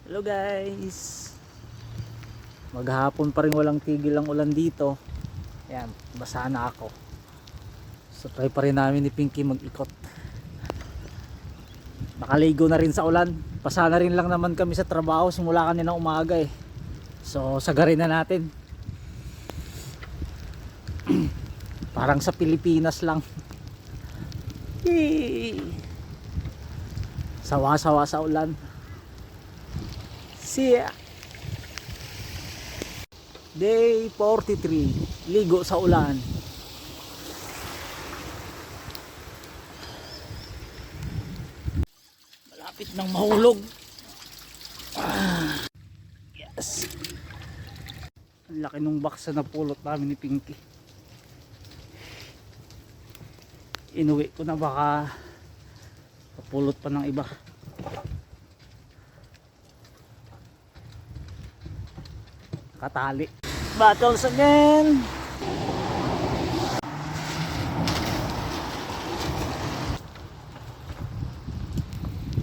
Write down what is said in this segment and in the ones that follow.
Hello guys, maghapon pa rin walang tigil ang ulan dito. Ayan, basa na ako. So try pa rin namin ni Pinky mag-ikot. Nakaligo na rin sa ulan. Basa na rin lang naman kami sa trabaho simula kanina umaga eh. So sagarin na natin. Parang sa Pilipinas lang. Yay! Sawa-sawa sa ulan. See ya! Day 43, ligo sa ulan. Malapit nang mahulog. Yes. Ang laki nung baksa na pulot namin ni Pinky. Inuwi ko na, baka papulot pa ng iba. Katali. Battles again.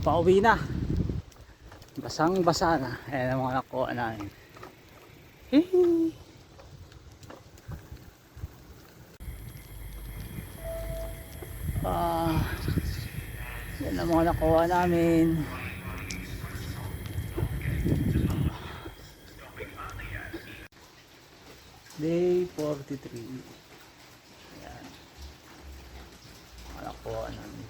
Pauwi na. Basang basa na. Ayan ang mga nakuha namin. Hihi. Yan ang mga nakuha namin. Day 43. Ayan. Nakuha namin.